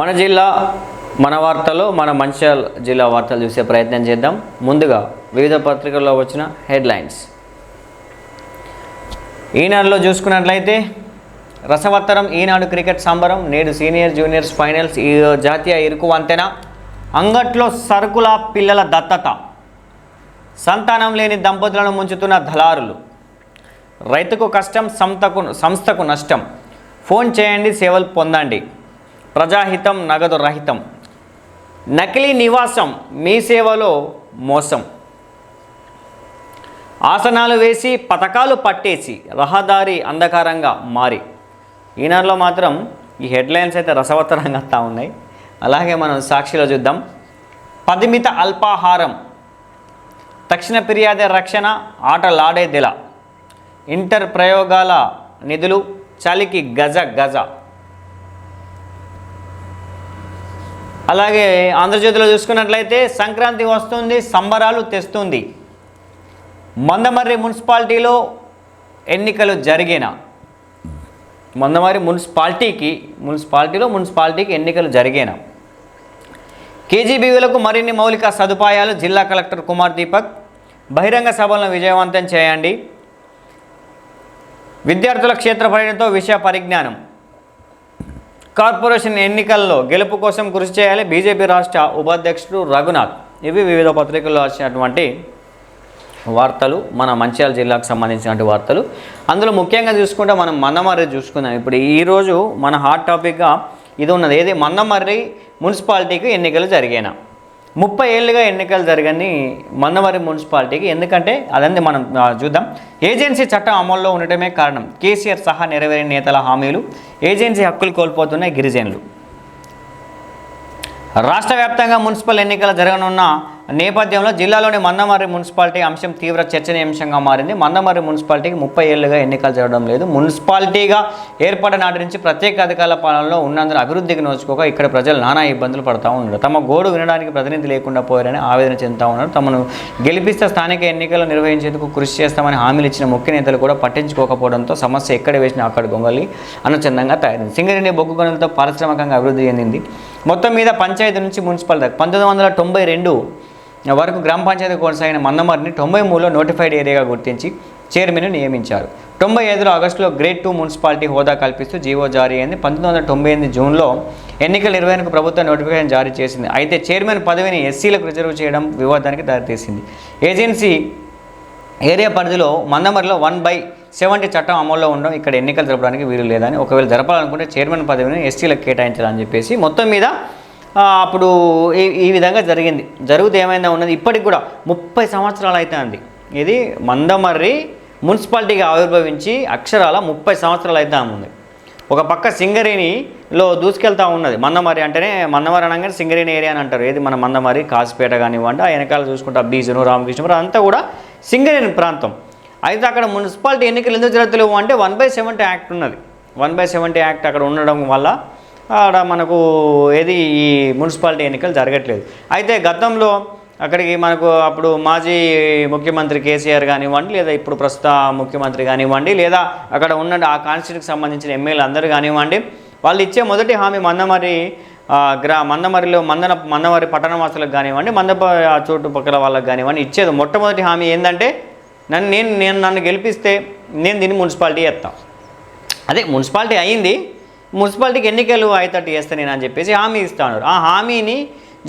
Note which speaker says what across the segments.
Speaker 1: మన జిల్లా మన వార్తల్లో మన మంచిర్యాల జిల్లా వార్తలు చూసే ప్రయత్నం చేద్దాం. ముందుగా వివిధ పత్రికల్లో వచ్చిన హెడ్లైన్స్. ఈనాడులో చూసుకున్నట్లయితే రసవత్తరం ఈనాడు క్రికెట్ సంబరం, నేడు సీనియర్ జూనియర్స్ ఫైనల్స్, జాతీయ ఇరుకు వంతెన, అంగట్లో సరుకుల పిల్లల దత్తత, సంతానం లేని దంపతులను ముంచుతున్న దళారులు, రైతుకు కష్టం సంస్థకు నష్టం, ఫోన్ చేయండి సేవలు పొందండి, ప్రజాహితం నగదు రహితం, నకిలీ నివాసం మీ సేవలో మోసం, ఆసనాలు వేసి పథకాలు పట్టేసి రహదారి అంధకారంగా మారి. ఈనాడులో మాత్రం ఈ హెడ్లైన్స్ అయితే రసవత్తరంగా వస్తూ ఉన్నాయి. అలాగే మనం సాక్షిలో చూద్దాం. పరిమిత అల్పాహారం, తక్షణ ఫిర్యాదు రక్షణ, ఆటలాడే దిల, ఇంటర్ ప్రయోగాల నిధులు, చలికి గజ గజ. అలాగే ఆంధ్రజ్యోతిలో చూసుకున్నట్లయితే సంక్రాంతి వస్తుంది, సంబరాలు తెస్తుంది, మందమర్రి మున్సిపాలిటీలో ఎన్నికలు జరిగిన. మందమర్రి మున్సిపాలిటీకి ఎన్నికలు జరిగిన. కేజీబీవీలకు మరిన్ని మౌలిక సదుపాయాలు, జిల్లా కలెక్టర్ కుమార్ దీపక్. బహిరంగ సభలను విజయవంతం చేయండి, విద్యార్థుల క్షేత్ర పర్యటనతో విషయ పరిజ్ఞానం, కార్పొరేషన్ ఎన్నికల్లో గెలుపు కోసం కృషి చేయాలి, బీజేపీ రాష్ట్ర ఉపాధ్యక్షుడు రఘునాథ్. ఇవి వివిధ పత్రికల్లో వచ్చినటువంటి వార్తలు, మన మంచిర్యాల జిల్లాకు సంబంధించినటువంటి వార్తలు. అందులో ముఖ్యంగా చూసుకుంటే మనం మందమర్రి చూసుకుందాం. ఇప్పుడు ఈరోజు మన హాట్ టాపిక్గా ఇది ఉన్నది. ఏది? మందమర్రి మున్సిపాలిటీకి ఎన్నికలు జరిగాయి. 30 ఏళ్ళుగా ఎన్నికలు జరగని మందమర్రి మున్సిపాలిటీకి. ఎందుకంటే అదంతా మనం చూద్దాం. ఏజెన్సీ చట్టం అమల్లో ఉండటమే కారణం, కేసీఆర్ సహా నెరవేరిన నేతల హామీలు, ఏజెన్సీ హక్కులు కోల్పోతున్నాయి గిరిజనులు. రాష్ట్ర వ్యాప్తంగా మున్సిపల్ ఎన్నికలు జరగనున్న నేపథ్యంలో జిల్లాలోని మందమర్రి మున్సిపాలిటీ అంశం తీవ్ర చర్చనీయాంశంగా మారింది. మందమర్రి మున్సిపాలిటీకి 30 ఏళ్ళుగా ఎన్నికలు జరగడం లేదు. మున్సిపాలిటీగా ఏర్పడిన నాటి నుంచి ప్రత్యేక అధికారుల పాలనలో ఉన్నందున అభివృద్ధికి నోచుకోక ఇక్కడ ప్రజలు నానా ఇబ్బందులు పడుతూ ఉన్నారు. తమ గోడు వినడానికి ప్రతినిధి లేకుండా పోయారని ఆవేదన చెందుతూ ఉన్నారు. తమను గెలిపిస్తే స్థానిక ఎన్నికలు నిర్వహించేందుకు కృషి చేస్తామని హామీలు ఇచ్చిన ముఖ్య నేతలు కూడా పట్టించుకోకపోవడంతో సమస్య ఎక్కడ వేసినా అక్కడ గొంగలి అన్నచందంగా తయారైంది. సింగరేణి బొగ్గు గనులతో పారిశ్రామికంగా అభివృద్ధి చెందింది. మొత్తం మీద పంచాయతీ నుంచి మున్సిపాలిటీ 1992 వరకు గ్రామ పంచాయతీ కొనసాగిన మందమర్రిని 93లో నోటిఫైడ్ ఏరియాగా గుర్తించి చైర్మన్ను నియమించారు. 95లో ఆగస్టులో గ్రేడ్ 2 మున్సిపాలిటీ హోదా కల్పిస్తూ జీవో జారీ అయింది. 1998 జూన్లో ఎన్నికల నిర్వహణకు ప్రభుత్వం నోటిఫికేషన్ జారీ చేసింది. అయితే చైర్మన్ పదవిని ఎస్సీలకు రిజర్వ్ చేయడం వివాదానికి దారితీసింది. ఏజెన్సీ ఏరియా పరిధిలో మందమర్రిలో 1/70 చట్టం అమల్లో ఉండడం ఇక్కడ ఎన్నికలు జరపడానికి వీలు లేదని, ఒకవేళ జరపాలనుకుంటే చైర్మన్ పదవిని ఎస్టీలకు కేటాయించాలని చెప్పేసి మొత్తం మీద అప్పుడు ఈ విధంగా జరిగింది. జరుగుతూ ఏమైందా ఉన్నది. ఇప్పటికి కూడా 30 సంవత్సరాలు అవుతుంది. ఇది మందమర్రి మున్సిపాలిటీగా ఆవిర్భవించి అక్షరాల 30 సంవత్సరాలు అయితే ఉంది. ఒక పక్క సింగరేణిలో దూసుకెళ్తూ ఉన్నది. మందమర్రి అంటేనే మందమర్రి అనగానే సింగరేణి ఏరియా అని అంటారు. ఏది మన మందమర్రి, కాసిపేట కానివ్వండి, ఆ వెనకాల చూసుకుంటా బీజను, రామకృష్ణపురం అంతా కూడా సింగరేణి ప్రాంతం. అయితే అక్కడ మున్సిపాలిటీ ఎన్నికలు ఎందుకు జరుగుతలేవు అంటే 1/70 యాక్ట్ ఉన్నది. 1/70 యాక్ట్ అక్కడ ఉండడం వల్ల అక్కడ మనకు ఏది ఈ మున్సిపాలిటీ ఎన్నికలు జరగట్లేదు. అయితే గతంలో అక్కడికి మనకు అప్పుడు మాజీ ముఖ్యమంత్రి కేసీఆర్ కానివ్వండి, లేదా ఇప్పుడు ప్రస్తుత ముఖ్యమంత్రి కానివ్వండి, లేదా అక్కడ ఉన్న ఆ కాన్స్టిట్యూట్కి సంబంధించిన ఎమ్మెల్యేలు అందరూ కానివ్వండి, వాళ్ళు ఇచ్చే మొదటి హామీ మందమర్రి పట్టణవాసులకు కానివ్వండి, చుట్టుపక్కల వాళ్ళకి కానివ్వండి ఇచ్చేది మొట్టమొదటి హామీ ఏంటంటే నన్ను గెలిపిస్తే నేను దీన్ని మున్సిపాలిటీ చేస్తాను. అదే మున్సిపాలిటీ అయింది, మున్సిపాలిటీకి ఎన్నికలు అయ్యేటట్టు చేస్తాను నేను అని చెప్పేసి హామీ ఇస్తాను. ఆ హామీని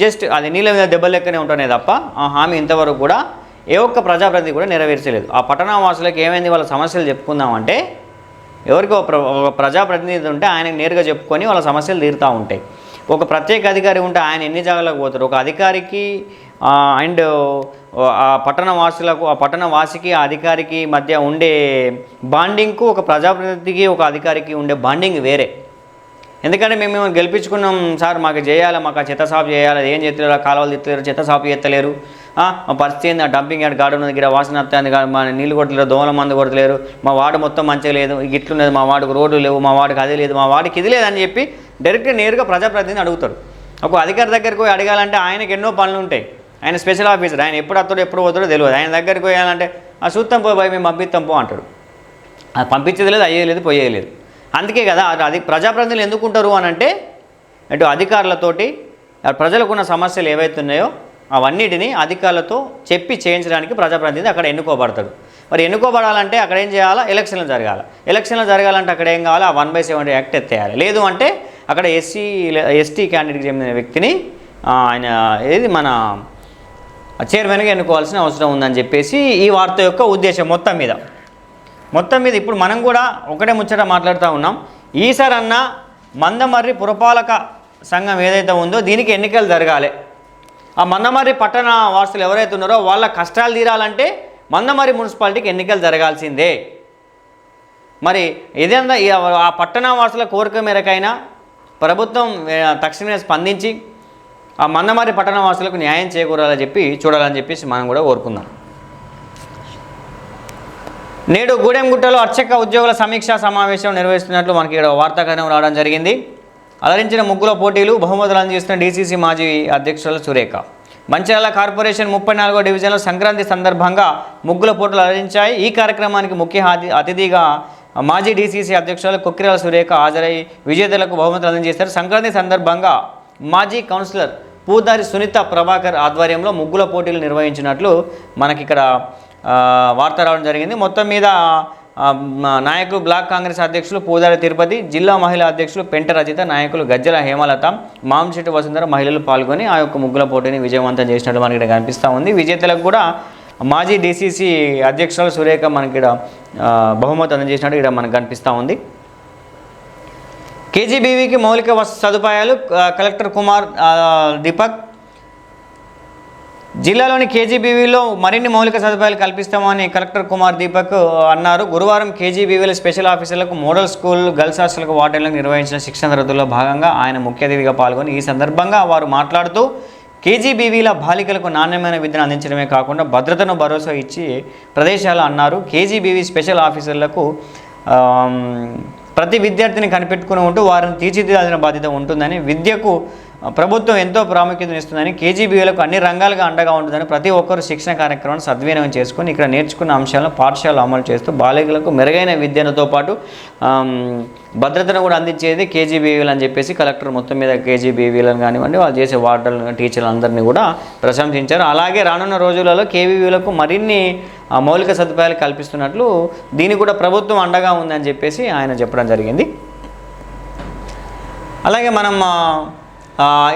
Speaker 1: జస్ట్ అది నీళ్ళ మీద దెబ్బలెక్కనే ఉంటున్నాయి తప్ప ఆ హామీ ఇంతవరకు కూడా ఏ ఒక్క ప్రజాప్రతినిధి కూడా నెరవేర్చలేదు. ఆ పట్టణవాసులకు ఏమైంది వాళ్ళ సమస్యలు చెప్పుకుందామంటే ఎవరికి ఒక ప్రజాప్రతినిధి ఉంటే ఆయనకు నేరుగా చెప్పుకొని వాళ్ళ సమస్యలు తీరుతూ ఉంటాయి. ఒక ప్రత్యేక అధికారి ఉంటే ఆయన ఎన్ని జాగాలకు పోతారు. ఒక అధికారికి అండ్ ఆ పట్టణవాసికి ఆ అధికారికి మధ్య ఉండే బాండింగ్కు ఒక ప్రజాప్రతినిధికి ఒక అధికారికి ఉండే బాండింగ్ వేరే. ఎందుకంటే మేము గెలిపించుకున్నాం సార్, మాకు చేయాలి, మాకు ఆ చెత్త సాపు చేయాలి, ఏం చేస్తలేరు, కాలువలు తిత్తలేరు, చెత్త సాపు చేస్తలేరు, మా పరిస్థితి ఏంది, ఆ డంపింగ్ యార్డ్ గార్డు ఉన్నది, గిర వాసన వస్తుంది, మా నీళ్ళు కొట్టలేరు, దోమల మందు కొట్టలేరు, మా వార్డు మొత్తం మంచిగా లేదు, ఇట్లున్నది, మా వాడికి రోడ్లు లేవు, మా వాడికి అది లేదు, మా వాడికి ఇది లేదని చెప్పి డైరెక్ట్గా నేరుగా ప్రజాప్రతినిధిని అడుగుతారు. ఒక అధికారి దగ్గరికి పోయి అడగాలంటే ఆయనకి ఎన్నో పనులు ఉంటాయి. ఆయన స్పెషల్ ఆఫీసర్, ఆయన ఎప్పుడు వస్తాడో ఎప్పుడు పోతాడో తెలియదు. ఆయన దగ్గరికి పోయాలంటే ఆ చూస్తాం పో భయ మేము పంపిస్తాం పో అంటాడు. అది పంపించేది లేదు, అయ్యేది లేదు, పోయేది లేదు. అందుకే కదా అది ప్రజాప్రతినిధులు ఎందుకుంటారు అని అంటే ఇటు అధికారులతోటి ప్రజలకున్న సమస్యలు ఏవైతే ఉన్నాయో అవన్నిటిని అధికారులతో చెప్పి చేయించడానికి ప్రజాప్రతినిధి అక్కడ ఎన్నుకోబడతాడు. మరి ఎన్నుకోబడాలంటే అక్కడ ఏం చేయాలా? ఎలక్షన్లు జరగాలంటే అక్కడ ఏం కావాలా? 1/70 యాక్ట్ ఎత్తేయాలి. లేదు అంటే అక్కడ ఎస్టీ క్యాండిడేట్కి చెందిన వ్యక్తిని ఆయన ఏది మన చైర్మన్గా ఎన్నుకోవాల్సిన అవసరం ఉందని చెప్పేసి ఈ వార్త యొక్క ఉద్దేశం. మొత్తం మీద ఇప్పుడు మనం కూడా ఒకటే ముచ్చట మాట్లాడుతూ ఉన్నాం. ఈసారి అన్న మందమర్రి పురపాలక సంఘం ఏదైతే ఉందో దీనికి ఎన్నికలు జరగాలి. ఆ మందమర్రి పట్టణ వాసులు ఎవరైతే ఉన్నారో వాళ్ళ కష్టాలు తీరాలంటే మందమర్రి మున్సిపాలిటీకి ఎన్నికలు జరగాల్సిందే. మరి ఏదైనా ఆ పట్టణ వాసుల కోరిక మేరకైనా ప్రభుత్వం తక్షణమే స్పందించి ఆ మందమర్రి పట్టణ వాసులకు న్యాయం చేకూరాలని చూడాలని చెప్పేసి మనం కూడా కోరుకుందాం. నేడు గూడెంగుట్టలో అర్చక ఉద్యోగుల సమీక్షా సమావేశం నిర్వహిస్తున్నట్లు మనకి ఇక్కడ వార్తాకథనం రావడం జరిగింది. అలరించిన ముగ్గుల పోటీలు బహుమతులు అందజేస్తున్న డీసీసీ మాజీ అధ్యక్షురాలు సురేఖ. మంచిర్యాల కార్పొరేషన్ 34వ డివిజన్లో సంక్రాంతి సందర్భంగా ముగ్గుల పోటీలు అలరించాయి. ఈ కార్యక్రమానికి ముఖ్య అతిథిగా మాజీ డీసీసీ అధ్యక్షురాలు కొక్కిరాల సురేఖ హాజరై విజేతలకు బహుమతులు అందజేశారు. సంక్రాంతి సందర్భంగా మాజీ కౌన్సిలర్ పూదారి సునీత ప్రభాకర్ ఆధ్వర్యంలో ముగ్గుల పోటీలు నిర్వహించినట్లు మనకి ఇక్కడ వార్త రావడం జరిగింది. మొత్తం మీద నాయకులు బ్లాక్ కాంగ్రెస్ అధ్యక్షులు పూదారి తిరుపతి, జిల్లా మహిళా అధ్యక్షులు పెంట రజిత, నాయకులు గజ్జల హేమలత, మామిశెట్టి వసుంధర మహిళలు పాల్గొని ఆ యొక్క ముగ్గుల పోటీని విజయవంతం చేసినట్టు మనకి ఇక్కడ కనిపిస్తూ ఉంది. విజేతలకు కూడా మాజీ డీసీసీ అధ్యక్షురాలు సురేఖ మనకి ఇక్కడ బహుమతి అందజేసినట్టు ఇక్కడ మనకు కనిపిస్తూ ఉంది. కేజీబీవీకి మౌలిక సదుపాయాలు కలెక్టర్ కుమార్ దీపక్. జిల్లాలోని కేజీబీవీలో మరిన్ని మౌలిక సదుపాయాలు కల్పిస్తామని కలెక్టర్ కుమార్ దీపక్ అన్నారు. గురువారం కేజీబీవీల స్పెషల్ ఆఫీసర్లకు మోడల్ స్కూల్, గర్ల్స్ హాస్టల్కు వార్డెన్లకు నిర్వహించిన శిక్షణ తరగతుల్లో భాగంగా ఆయన ముఖ్య అతిథిగా పాల్గొని ఈ సందర్భంగా వారు మాట్లాడుతూ కేజీబీవీల బాలికలకు నాణ్యమైన విద్యను అందించడమే కాకుండా భద్రతను భరోసా ఇచ్చి ప్రదేశాలు అన్నారు. కేజీబీవీ స్పెషల్ ఆఫీసర్లకు ప్రతి విద్యార్థిని కనిపెట్టుకుని ఉంటూ వారిని తీర్చిదిద్దాల్సిన బాధ్యత ఉంటుందని, విద్యకు ప్రభుత్వం ఎంతో ప్రాముఖ్యతనిస్తుందని, కేజీబీవీలకు అన్ని రంగాలుగా అండగా ఉంటుందని, ప్రతి ఒక్కరూ శిక్షణ కార్యక్రమాన్ని సద్వినియోగం చేసుకొని ఇక్కడ నేర్చుకున్న అంశాలను పాఠశాలలో అమలు చేస్తూ బాలికలకు మెరుగైన విద్యతో పాటు భద్రతను కూడా అందించేది కేజీబీవీలు అని చెప్పేసి కలెక్టర్ మొత్తం మీద కేజీబీవీలను కానివ్వండి వాళ్ళు చేసే వార్డర్లను, టీచర్లు అందరినీ కూడా ప్రశంసించారు. అలాగే రానున్న రోజులలో కేవీవీలకు మరిన్ని మౌలిక సదుపాయాలు కల్పిస్తున్నట్లు దీనికి కూడా ప్రభుత్వం అండగా ఉందని చెప్పేసి ఆయన చెప్పడం జరిగింది. అలాగే మనం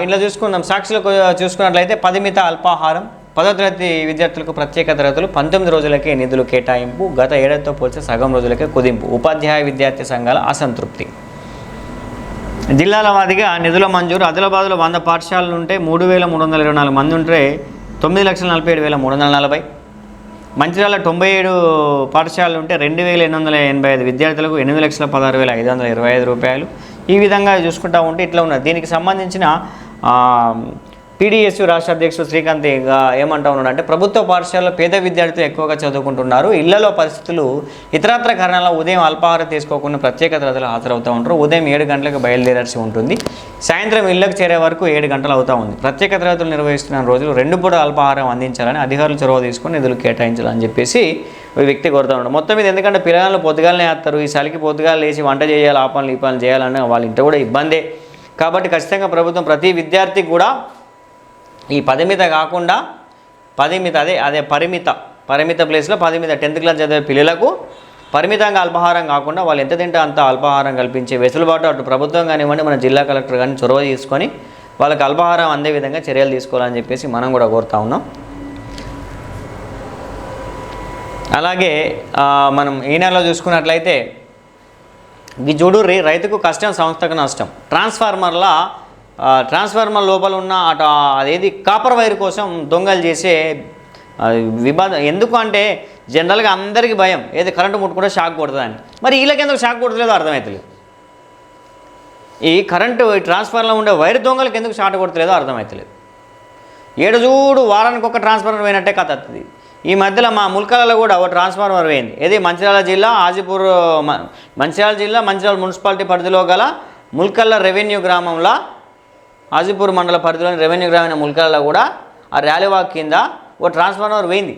Speaker 1: ఇంట్లో చూసుకుందాం. సాక్షిలో చూసుకున్నట్లయితే 10 మిత అల్పాహారం, 10వ తరగతి విద్యార్థులకు ప్రత్యేక తరగతులు, 19 రోజులకే నిధులు కేటాయింపు, గత ఏడాదితో పోల్చి సగం రోజులకే కుదింపు, ఉపాధ్యాయ విద్యార్థి సంఘాల అసంతృప్తి. జిల్లాల వారీగా నిధుల మంజూరు. ఆదిలాబాద్లో 100 పాఠశాలలు ఉంటే 3,324 మంది ఉంటే 9,47,340. మంచిర్యాల 97 పాఠశాలలు ఉంటే 2,885 విద్యార్థులకు 8,16,525 రూపాయలు. ఈ విధంగా చూసుకుంటూ ఉంటే ఇట్లా ఉన్నది. దీనికి సంబంధించిన పీడీఎస్యు రాష్ట్ర అధ్యక్షుడు శ్రీకాంత్ ఏమంటా ఉన్నాడు అంటే ప్రభుత్వ పాఠశాలలో పేద విద్యార్థులు ఎక్కువగా చదువుకుంటున్నారు. ఇళ్లలో పరిస్థితులు ఇతరత్ర కారణాల ఉదయం అల్పాహారం తీసుకోకుండా ప్రత్యేక తరగతులు హాజరవుతూ ఉంటారు. ఉదయం 7 గంటలకు బయలుదేరాల్సి ఉంటుంది. సాయంత్రం ఇళ్లకు చేరే వరకు 7 గంటలు అవుతూ ఉంది. ప్రత్యేక తరగతులు నిర్వహిస్తున్న రోజులు 2 పూట అల్పాహారం అందించాలని అధికారులు చొరవ తీసుకొని నిధులు కేటాయించాలని చెప్పేసి వ్యక్తి కోరుతూ ఉంటాడు. మొత్తం మీద ఎందుకంటే పిల్లలు పొద్దుగాలనే వేస్తారు. ఈ చలికి పొద్దుగాలు లేచి వంట చేయాలి, ఆ పనులు ఈ పనులు చేయాలని వాళ్ళ ఇంట కూడా ఇబ్బందే. కాబట్టి ఖచ్చితంగా ప్రభుత్వం ప్రతి విద్యార్థికి కూడా ఈ 10 మిత కాకుండా 10 మిత అదే పరిమిత ప్లేస్లో 10 మిత 10th క్లాస్ చదివే పిల్లలకు పరిమితంగా అల్పాహారం కాకుండా వాళ్ళు ఎంత తింటే అంత అల్పాహారం కల్పించే వెసులుబాటు అటు ప్రభుత్వం కానివ్వండి మన జిల్లా కలెక్టర్ కానీ చొరవ తీసుకొని వాళ్ళకి అల్పాహారం అందే విధంగా చర్యలు తీసుకోవాలని చెప్పేసి మనం కూడా కోరుతా ఉన్నాం. అలాగే మనం ఈ నెలలో చూసుకున్నట్లయితే ఈ చూడు రైతుకు కష్టం సంస్థకు నష్టం. ట్రాన్స్ఫార్మర్ లోపల ఉన్న అదేది కాపర్ వైర్ కోసం దొంగలు చేసే వివాదం. ఎందుకు అంటే జనరల్గా అందరికీ భయం ఏది కరెంటు ముట్టుకుంటే షాక్ కొడుతుందని. మరి వీళ్ళకి ఎందుకు షాక్ కొడుతుందో అర్థమవుతలేదు. ఈ కరెంటు ట్రాన్స్ఫార్మర్లో ఉండే వైర్ దొంగలకు ఎందుకు షాక్ కొడుతుందో అర్థమవుతలేదు. ఏడు చూడు వారానికి ఒక ట్రాన్స్ఫార్మర్ పోయినట్టే కథ వస్తుంది. ఈ మధ్యలో మా ముల్కలలో కూడా ఒక ట్రాన్స్ఫార్మర్ పోయింది. ఏది మంచిర్యాల జిల్లా మంచిర్యాల మున్సిపాలిటీ పరిధిలో గల ముల్కల్ల రెవెన్యూ గ్రామంలో హాజీపూర్ మండల పరిధిలోని రెవెన్యూ గ్రామీణ ముల్కలలో కూడా ఆ ర్యాలీవాక్ కింద ఒక ట్రాన్స్ఫార్మర్ పోయింది.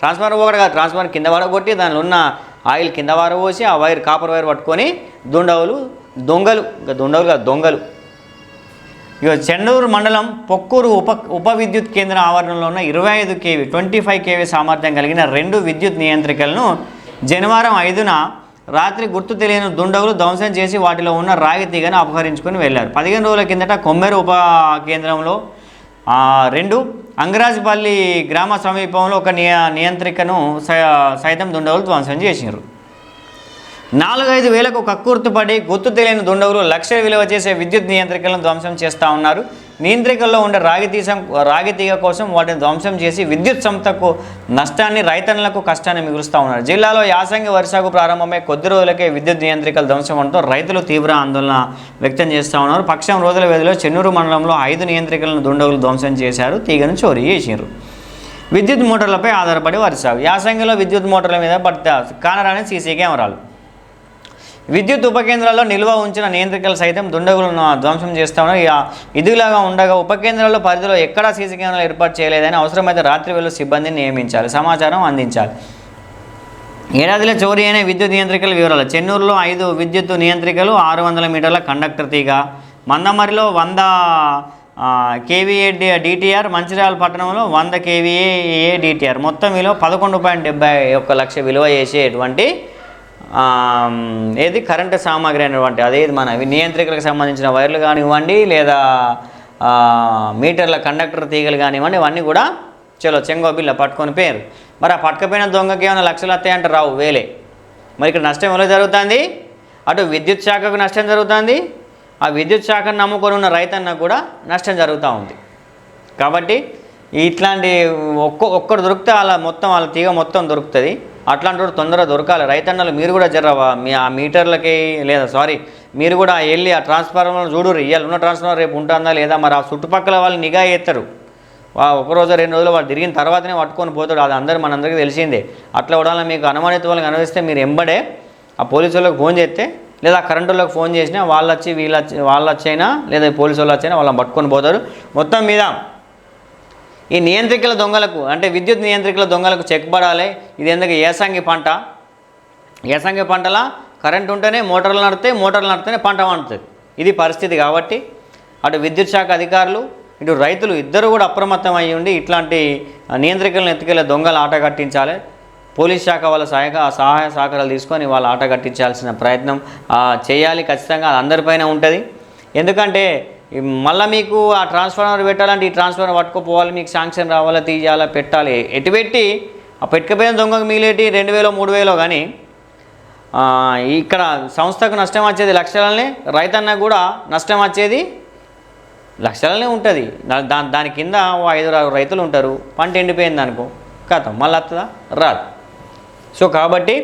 Speaker 1: ట్రాన్స్ఫార్మర్ ఒకటి కాదు, ట్రాన్స్ఫార్మర్ కింద పడగొట్టి దానిలో ఉన్న ఆయిల్ కింద వారబోసి ఆ వైర్ కాపర్ వైర్ పట్టుకొని దొంగలు ఇక చెన్నూరు మండలం పొక్కూరు ఉప విద్యుత్ కేంద్ర ఆవరణలో ఉన్న 25 kV 25 kV సామర్థ్యం కలిగిన 2 విద్యుత్ నియంత్రికలను జనవరం 5న రాత్రి గుర్తు తెలియని దుండగులు ధ్వంసం చేసి వాటిలో ఉన్న రాగి తీగను అపహరించుకొని వెళ్ళారు. 15 రోజుల కిందట కొమ్మెరు ఉప కేంద్రంలో 2 అంగరాజపల్లి గ్రామ సమీపంలో ఒక నియంత్రికను సైతం దుండగులు ధ్వంసం చేసినారు. 4-5 వేలకు కక్కుర్తుపడి గుర్తు తెలియని దుండగులు లక్షల విలువ చేసే విద్యుత్ నియంత్రికలను ధ్వంసం చేస్తూ ఉన్నారు. నియంత్రికల్లో ఉండే రాగి తీగ కోసం వాటిని ధ్వంసం చేసి విద్యుత్ సంస్థకు నష్టాన్ని, రైతన్నులకు కష్టాన్ని మిగులుస్తూ ఉన్నారు. జిల్లాలో యాసంగి వరుసకు ప్రారంభమై కొద్ది రోజులకే విద్యుత్ నియంత్రికలు ధ్వంసం అవడంతో రైతులు తీవ్ర ఆందోళన వ్యక్తం చేస్తూ ఉన్నారు. పక్షం రోజుల వ్యవధిలో చెన్నూరు మండలంలో 5 నియంత్రికలను దుండగులు ధ్వంసం చేశారు. తీగను చోరీ చేశారు. విద్యుత్ మోటార్లపై ఆధారపడి వరుస యాసంగిలో విద్యుత్ మోటార్ల మీద కానరాని సీసీ కెమెరాలు. విద్యుత్ ఉపకేంద్రాల్లో నిల్వ ఉంచిన నియంత్రికలు సైతం దుండగులను ధ్వంసం చేస్తా ఉన్నారు. ఇదిలాగా ఉండగా ఉపకేంద్రాల పరిధిలో ఎక్కడా సీసీ కెమెరాలు ఏర్పాటు చేయలేదని అవసరమైతే రాత్రి వేళ సిబ్బందిని నియమించాలి, సమాచారం అందించాలి. ఏడాదిలో చోరీ అయిన విద్యుత్ నియంత్రికల వివరాలు. చెన్నూరులో 5 విద్యుత్ నియంత్రికలు, 600 మీటర్ల కండక్టర్ తీగ, మందమరిలో 100 kVA DTR, మంచిర్యాల పట్టణంలో 100 kVA DTR, మొత్తం విలువ 11.71 లక్ష విలువ చేసేటువంటి ఏది కరెంటు సామాగ్రి అనేటువంటి అదేది మన నియంత్రికలకు సంబంధించిన వైర్లు కానివ్వండి, లేదా మీటర్ల కండక్టర్ తీగలు కానివ్వండి, ఇవన్నీ కూడా చలో చెంగో బిల్ల పట్టుకొని పేరు. మరి ఆ పట్టుకపోయిన దొంగకి ఏమైనా లక్షలు వస్తాయంటే రావు, వేలే. మరి ఇక్కడ నష్టం ఎవరో జరుగుతుంది? అటు విద్యుత్ శాఖకు నష్టం జరుగుతుంది, ఆ విద్యుత్ శాఖను నమ్ముకొని ఉన్న రైతన్నకు కూడా నష్టం జరుగుతూ ఉంది. కాబట్టి ఇట్లాంటి ఒక్కడు దొరికితే వాళ్ళ తీగ మొత్తం దొరుకుతుంది. అట్లాంటి వాడు తొందరగా దొరకాలి. రైతన్నలు మీరు కూడా జరవా ఆ మీటర్లకి మీరు కూడా వెళ్ళి ఆ ట్రాన్స్ఫార్మర్ చూడుర్రి, ఇవాళ ఉన్న ట్రాన్స్ఫార్మర్ రేపు ఉంటుందా లేదా. మరి ఆ చుట్టుపక్కల వాళ్ళు నిఘా చేస్తారు. ఒకరోజు 2 రోజులు వాడు తిరిగిన తర్వాతనే పట్టుకొని పోతాడు. అది మనందరికీ తెలిసిందే. అట్లా కూడా మీకు అనుమానిత వాళ్ళకి అనుభవిస్తే మీరు ఎంబడే ఆ పోలీసు వాళ్ళకి ఫోన్ చేస్తే, లేదా కరెంటు వాళ్ళకి ఫోన్ చేసినా వాళ్ళు వచ్చైనా లేదా పోలీసు వాళ్ళు వచ్చైనా వాళ్ళని పట్టుకొని పోతారు. మొత్తం మీద ఈ నియంత్రికల దొంగలకు అంటే విద్యుత్ నియంత్రికల దొంగలకు చెక్ పడాలి. ఇది ఎందుకు ఏసంగి పంటలా కరెంట్ ఉంటేనే మోటార్లు నడితేనే పంట పండుతుంది. ఇది పరిస్థితి. కాబట్టి అటు విద్యుత్ శాఖ అధికారులు ఇటు రైతులు ఇద్దరు కూడా అప్రమత్తం అయ్యి ఉండి ఇట్లాంటి నియంత్రికలను ఎత్తుకెళ్ళే దొంగలు ఆట కట్టించాలి. పోలీస్ శాఖ వాళ్ళ సహాయ సహకారాలు తీసుకొని వాళ్ళ ఆట కట్టించాల్సిన ప్రయత్నం చేయాలి. ఖచ్చితంగా అది అందరిపైన ఉంటుంది. ఎందుకంటే మళ్ళీ మీకు ఆ ట్రాన్స్ఫార్మర్ పెట్టాలంటే ఈ ట్రాన్స్ఫార్మర్ పట్టుకుపోవాలి, మీకు శాంక్షన్ రావాలా, తీయాలా, పెట్టాలి. ఎటు పెట్టి ఆ పెట్టుకపోయిన దొంగకు మిగిలేటి 2000 3000 కానీ ఇక్కడ సంస్థకు నష్టం వచ్చేది లక్షలనే, రైతన్న కూడా నష్టం వచ్చేది లక్షలనే ఉంటుంది. దాని కింద 5-6 రైతులు ఉంటారు. పంట ఎండిపోయింది అనుకో కథం మళ్ళీ వస్తుందా? రాదు. సో కాబట్టి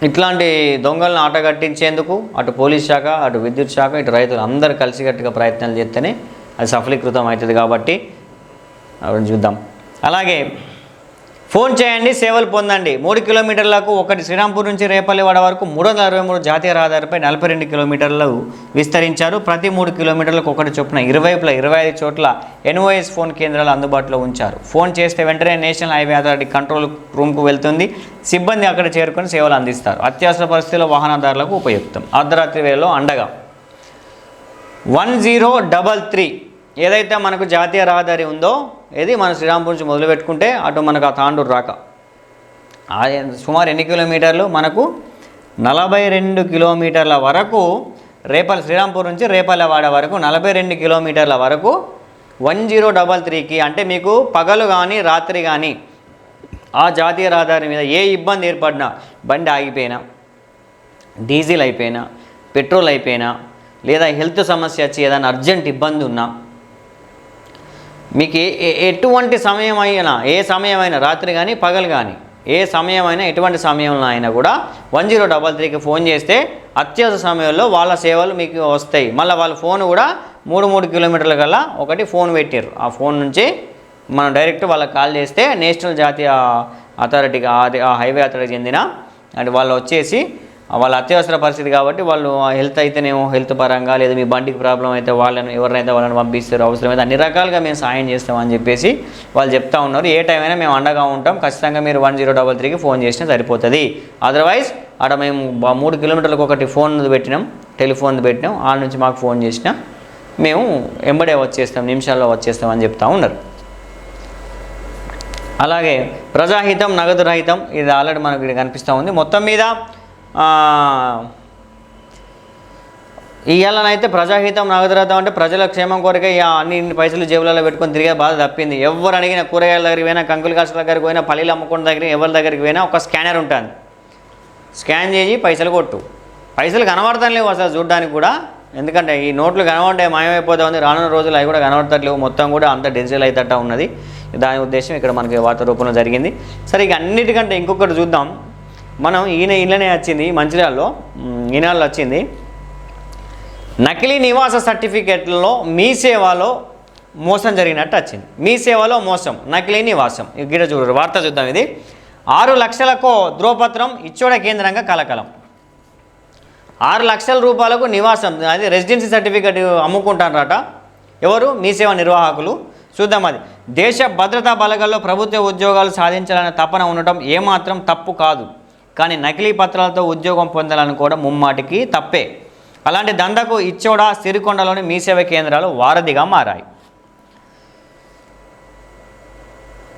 Speaker 1: ఇట్లాంటి దొంగలను ఆట కట్టించేందుకు అటు పోలీస్ శాఖ, అటు విద్యుత్ శాఖ, ఇటు రైతులు అందరూ కలిసికట్టుగా ప్రయత్నాలు చేస్తేనే అది సఫలీకృతం అవుతుంది. కాబట్టి చూద్దాం. అలాగే ఫోన్ చేయండి, సేవలు పొందండి. 3 కిలోమీటర్లకు ఒకటి శ్రీరాంపూర్ నుంచి రేపల్లివాడ వరకు 363 జాతీయ రహదారిపై 42 కిలోమీటర్లు విస్తరించారు. ప్రతి 3 కిలోమీటర్లకు ఒకటి చొప్పున 25 చోట్ల NOS ఫోన్ కేంద్రాలు అందుబాటులో ఉంచారు. ఫోన్ చేస్తే వెంటనే నేషనల్ హైవే అథారిటీ కంట్రోల్ రూమ్కు వెళ్తుంది. సిబ్బంది అక్కడ చేరుకొని సేవలు అందిస్తారు. అత్యవసర పరిస్థితుల్లో వాహనదారులకు ఉపయుక్తం. అర్ధరాత్రి వేళలో అండగా 1033 ఏదైతే మనకు జాతీయ రహదారి ఉందో ఇది మన శ్రీరాంపూర్ నుంచి మొదలు పెట్టుకుంటే అటు మనకు ఆ తాండూరు రాక సుమారు ఎన్ని కిలోమీటర్లు మనకు 42 కిలోమీటర్ల వరకు శ్రీరాంపూర్ నుంచి రేపల్లెవాడ వరకు 42 కిలోమీటర్ల వరకు 1033కి అంటే మీకు పగలు కానీ రాత్రి కానీ ఆ జాతీయ రహదారి మీద ఏ ఇబ్బంది ఏర్పడినా, బండి ఆగిపోయినా, డీజిల్ అయిపోయినా, పెట్రోల్ అయిపోయినా, లేదా హెల్త్ సమస్య వచ్చి ఏదైనా అర్జెంట్ ఇబ్బంది ఉన్నా, మీకు ఎటువంటి సమయం అయినా, ఏ సమయమైనా, రాత్రి కానీ పగలు కానీ ఏ సమయమైనా, ఎటువంటి సమయంలో అయినా కూడా 1033కి ఫోన్ చేస్తే అత్యవసర సమయంలో వాళ్ళ సేవలు మీకు వస్తాయి. మళ్ళీ వాళ్ళ ఫోన్ కూడా 3 కిలోమీటర్ల కల్లా ఒకటి ఫోన్ పెట్టారు. ఆ ఫోన్ నుంచి మనం డైరెక్ట్ వాళ్ళకి కాల్ చేస్తే నేషనల్ జాతీయ అథారిటీకి ఆ హైవే అథారిటీకి చెందిన అంటే వాళ్ళు వచ్చేసి వాళ్ళ అత్యవసర పరిస్థితి కాబట్టి వాళ్ళు హెల్త్ అయితేనేమో హెల్త్ పరంగా, లేదా మీ బండికి ప్రాబ్లం అయితే ఎవరినైతే వాళ్ళని పంపిస్తారు, అవసరమైతే అన్ని రకాలుగా మేము సాయం చేస్తామని చెప్పేసి వాళ్ళు చెప్తా ఉన్నారు. ఏ టైం అయినా మేము అండగా ఉంటాం. ఖచ్చితంగా మీరు 1033కి ఫోన్ చేసినా సరిపోతుంది. అదర్వైజ్ అక్కడ మేము 3 కిలోమీటర్లకు ఒకటి ఫోన్ పెట్టినాం, టెలిఫోన్ పెట్టినాం, ఆ నుంచి మాకు ఫోన్ చేసినా మేము ఎంబడే వచ్చేస్తాం, నిమిషాల్లో వచ్చేస్తాం అని చెప్తా ఉన్నారు. అలాగే ప్రజాహితం నగదు రహితం, ఇది ఆల్రెడీ మనకు ఇక్కడ కనిపిస్తూ ఉంది. మొత్తం మీద ఇవాళనైతే ప్రజాహితం నగదు రహితం అంటే ప్రజల క్షేమం కొరకే అన్ని పైసలు జేబులలో పెట్టుకొని తిరిగే బాధ తప్పింది. ఎవరు అడిగినా కూరగాయల దగ్గరికి పోయినా, కంకుల కాసుల దగ్గరికి పోయినా, పల్లీలు అమ్ముకున్న దగ్గర ఎవరి దగ్గరికి పోయినా ఒక స్కానర్ ఉంటుంది. స్కాన్ చేసి పైసలు కొట్టు. పైసలు కనబడతాం లేవు అసలు చూడడానికి కూడా, ఎందుకంటే ఈ నోట్లు కనబడే మాయమైపోతా ఉంది. రానున్న రోజులు అవి కూడా కనబడతలేవు, మొత్తం కూడా అంత డిజిటల్ అయితట్ట ఉన్నది. దాని ఉద్దేశం ఇక్కడ మనకి వార్త రూపంలో జరిగింది. సరే, ఇక అన్నిటికంటే ఇంకొకటి చూద్దాం. మనం ఇళ్ళనే వచ్చింది, మంచిర్యాలలో ఈనాళ్ళు వచ్చింది, నకిలీ నివాస సర్టిఫికేట్లలో మీ సేవలో మోసం జరిగినట్టు వచ్చింది. మీ సేవలో మోసం, నకిలీ నివాసం. గిడ చూడరు వార్త చూద్దాం. ఇది 6 లక్షలకు ధ్రువపత్రం ఇచ్చోడ కేంద్రంగా కలకలం. 6 లక్షల రూపాయలకు నివాసం, అది రెసిడెన్సీ సర్టిఫికేట్ అమ్ముకుంటారట ఎవరు? మీ సేవ నిర్వాహకులు. చూద్దాం. అది దేశ భద్రతా బలగాల్లో ప్రభుత్వ ఉద్యోగాలు సాధించాలనే తపన ఉండటం ఏమాత్రం తప్పు కాదు, కానీ నకిలీ పత్రాలతో ఉద్యోగం పొందాలనుకోవడం ముమ్మాటికి తప్పే. అలాంటి దందకు ఇచ్చోడ, సిరికొండలోని మీ సేవ కేంద్రాలు వారధిగా మారాయి.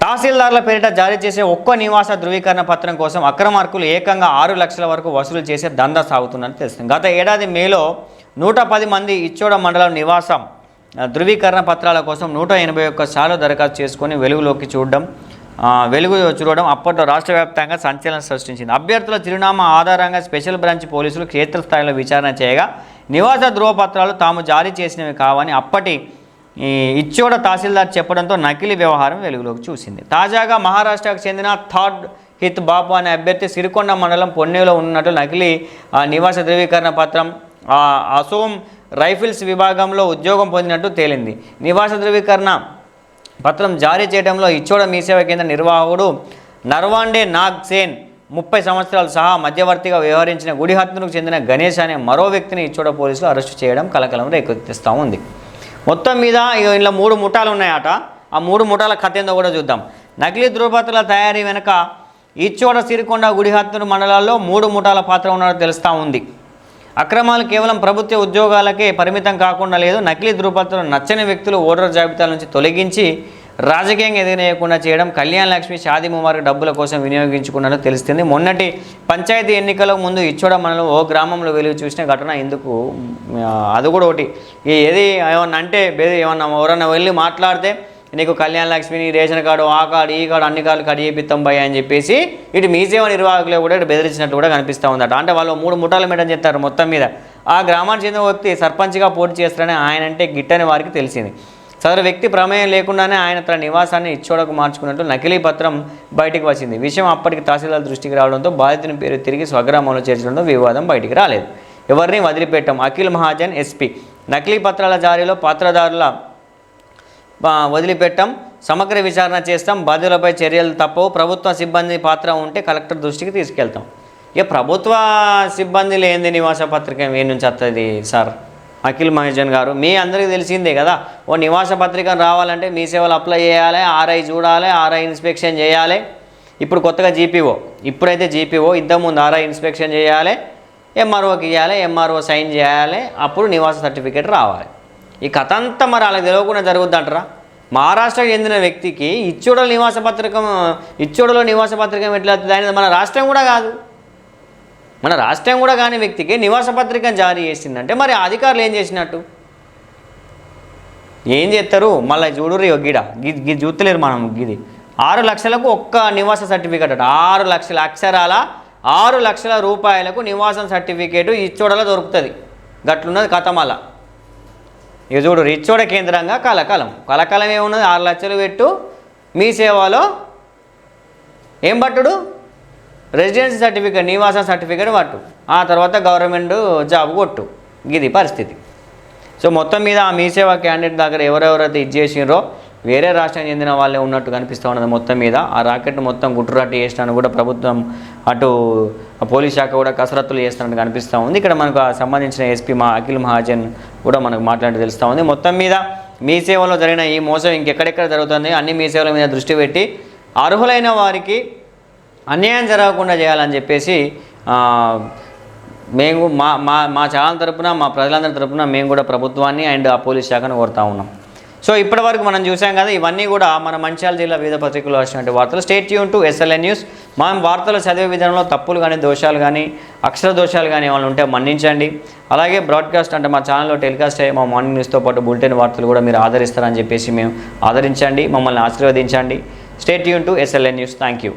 Speaker 1: తహసీల్దార్ల పేరిట జారీ చేసే ఒక్క నివాస ధృవీకరణ పత్రం కోసం అక్రమార్కులు ఏకంగా 6 లక్షల వరకు వసూలు చేసే దందా సాగుతుందని తెలుస్తుంది. గత ఏడాది మేలో 110 మంది ఇచ్చోడ మండలం నివాసం ధృవీకరణ పత్రాల కోసం 181 సార్లు దరఖాస్తు చేసుకొని వెలుగు చూడడం అప్పట్లో రాష్ట్ర వ్యాప్తంగా సంచలనం సృష్టించింది. అభ్యర్థుల చిరునామా ఆధారంగా స్పెషల్ బ్రాంచ్ పోలీసులు క్షేత్రస్థాయిలో విచారణ చేయగా నివాస ధృవపత్రాలు తాము జారీ చేసినవి కావని అప్పటి ఇచ్చోడ తహసీల్దార్ చెప్పడంతో నకిలీ వ్యవహారం వెలుగులోకి చూసింది. తాజాగా మహారాష్ట్రకు చెందిన థర్డ్ హిత్ బాబు అనే అభ్యర్థి సిరికొండ మండలం పొన్నేలో ఉన్నట్లు నకిలీ నివాస ధృవీకరణ పత్రం అసోం రైఫిల్స్ విభాగంలో ఉద్యోగం పొందినట్టు తేలింది. నివాస ధృవీకరణ పత్రం జారీ చేయడంలో ఇచ్చోడ మీ సేవ కేంద్ర నిర్వాహకుడు నర్వాండే నాగ్ సేన్ 30 సంవత్సరాలు సహా మధ్యవర్తిగా వ్యవహరించిన గుడిహత్నుకు చెందిన గణేష్ అనే మరో వ్యక్తిని ఇచ్చోడ పోలీసులు అరెస్టు చేయడం కలకలం రేకెత్తిస్తూ ఉంది. మొత్తం మీద ఇలా 3 ముఠాలు ఉన్నాయట. ఆ 3 ముఠాల కథ ఏందో కూడా చూద్దాం. నకిలీ ధృవపత్రాల తయారీ వెనుక ఇచ్చోడ, సిరికొండ, గుడిహత్నూరు మండలాల్లో 3 ముఠాల పాత్ర ఉన్నట్టు తెలుస్తూ ఉంది. అక్రమాలు కేవలం ప్రభుత్వ ఉద్యోగాలకే పరిమితం కాకుండా లేదు, నకిలీ ధృవపత్రాలు నచ్చని వ్యక్తులు ఓటర్ జాబితాల నుంచి తొలగించి రాజకీయంగా ఎదిగనేయకుండా చేయడం, కళ్యాణ్ లక్ష్మి, షాదీ ముబారక్ డబ్బుల కోసం వినియోగించుకున్నట్టు తెలుస్తుంది. మొన్నటి పంచాయతీ ఎన్నికల ముందు ఇచ్చోడ మండలం ఓ గ్రామంలో వెలుగు చూసిన ఘటన ఇందుకు అది కూడా ఒకటి. ఏది ఏమన్నా అంటే ఏమన్నా ఎవరన్నా వెళ్ళి మాట్లాడితే నీకు కళ్యాణ్ లక్ష్మిని, రేషన్ కార్డు, ఆ కార్డు, ఈ కార్డు, అన్ని కార్డులు కడి చేపిస్తాం భయ అని చెప్పేసి ఇటు మీ సేవ నిర్వాహకులు కూడా ఇటు బెదిరించినట్టు కూడా కనిపిస్తూ ఉందట. అంటే వాళ్ళు 3 ముఠాలు మెడని చెప్తారు. మొత్తం మీద ఆ గ్రామానికి చెందిన వ్యక్తి సర్పంచ్గా పోటీ చేస్తారని ఆయన అంటే గిట్టని వారికి తెలిసింది. సదరు వ్యక్తి ప్రమేయం లేకుండానే ఆయన తన నివాసాన్ని ఇచ్చోడకు మార్చుకున్నట్టు నకిలీ పత్రం బయటికి వచ్చింది. విషయం అప్పటికి తహసీల్దార్ దృష్టికి రావడంతో బాధితుని పేరు తిరిగి స్వగ్రామంలో చేర్చడంతో వివాదం బయటికి రాలేదు. ఎవరిని వదిలిపెట్టాం. అఖిల్ మహాజన్ ఎస్పీ నకిలీ పత్రాల జారీలో పాత్రదారుల వదిలిపెట్టాం, సమగ్ర విచారణ చేస్తాం, బాధ్యులపై చర్యలు తప్పవు, ప్రభుత్వ సిబ్బంది పాత్ర ఉంటే కలెక్టర్ దృష్టికి తీసుకెళ్తాం. ఇక ప్రభుత్వ సిబ్బంది లేని నివాస పత్రిక ఏ నుంచి వస్తుంది సార్? అఖిల్ మహాజన్ గారు, మీ అందరికీ తెలిసిందే కదా, ఓ నివాస పత్రిక రావాలంటే మీ సేవలు అప్లై చేయాలి, ఆర్ఐ చూడాలి, ఆర్ఐ ఇన్స్పెక్షన్ చేయాలి. ఇప్పుడు కొత్తగా జీపీఓ, ఇప్పుడైతే జీపీఓ, ఇంతకుముందు ఆర్ఐ ఇన్స్పెక్షన్ చేయాలి, ఎంఆర్ఓకి ఇవ్వాలి, ఎంఆర్ఓ సైన్ చేయాలి, అప్పుడు నివాస సర్టిఫికేట్ రావాలి. ఈ కథ అంతా మరి అలా తెలియకుండా జరుగుద్దంటారా? మహారాష్ట్రకు చెందిన వ్యక్తికి ఇచ్చోడలో నివాస పత్రికం ఎట్లా అవుతుంది? ఆయన మన రాష్ట్రం కూడా కాదు, మన రాష్ట్రం కూడా కాని వ్యక్తికి నివాస పత్రికను జారీ చేసిందంటే మరి అధికారులు ఏం చేసినట్టు? ఏం చేస్తారు? మళ్ళీ చూడుర్రి గిది చూస్తలేరు మనం. గిది 6 లక్షలకు ఒక్క నివాస సర్టిఫికేట్ అట. 6 లక్షల అక్షరాల 6 లక్షల రూపాయలకు నివాసం సర్టిఫికేటు ఇచ్చోడలో దొరుకుతుంది. గట్లున్నది కథ. మళ్ళా ఇక చూడు, ఇచ్చోడ కేంద్రంగా కలకలం ఏమున్నది? 6 లక్షలు పెట్టు, మీ సేవలో ఏం పట్టుడు? రెసిడెన్సీ సర్టిఫికేట్, నివాసం సర్టిఫికేట్ పట్టు, ఆ తర్వాత గవర్నమెంట్ జాబ్ కొట్టు. ఇది పరిస్థితి. సో మొత్తం మీద ఆ మీ సేవ క్యాండిడేట్ దగ్గర ఎవరెవరైతే ఇది చేసినారో వేరే రాష్ట్రం చెందిన వాళ్ళే ఉన్నట్టు కనిపిస్తూ ఉన్నది. మొత్తం మీద ఆ రాకెట్ మొత్తం గుట్టురాటు చేసినాను కూడా ప్రభుత్వం, అటు పోలీస్ శాఖ కూడా కసరత్తులు చేస్తున్నట్టు కనిపిస్తూ ఉంది. ఇక్కడ మనకు సంబంధించిన ఎస్పీ అఖిల్ మహాజన్ కూడా మనకు మాట్లాడి తెలుస్తూ ఉంది. మొత్తం మీద మీ సేవలో జరిగిన ఈ మోసం ఇంకెక్కడెక్కడ జరుగుతుంది, అన్ని మీ సేవల మీద దృష్టి పెట్టి అర్హులైన వారికి అన్యాయం జరగకుండా చేయాలని చెప్పేసి మేము మా మా మా ఛానల్ తరపున మా ప్రజలందరి తరపున మేము కూడా ప్రభుత్వాన్ని అండ్ ఆ పోలీస్ శాఖను కోరుతా ఉన్నాం. సో ఇప్పటివరకు మనం చూసాం కదా, ఇవన్నీ కూడా మన మంచిర్యాల జిల్లా వివిధ పత్రికల్లో వచ్చినటువంటి వార్తలు. Stay tune to SLN news. మనం వార్తలు చదివే విధానంలో తప్పులు కానీ దోషాలు కానీ అక్షర దోషాలు కానీ ఏమైనా ఉంటే మన్నించండి. అలాగే బ్రాడ్కాస్ట్ అంటే మా ఛానల్లో టెలికాస్ట్ అయ్యే మా మార్నింగ్ న్యూస్తో పాటు బులెటిన్ వార్తలు కూడా మీరు ఆదరిస్తారని చెప్పేసి మేము ఆదరించండి, మమ్మల్ని ఆశీర్వదించండి. Stay tune to SLN news. Thank you.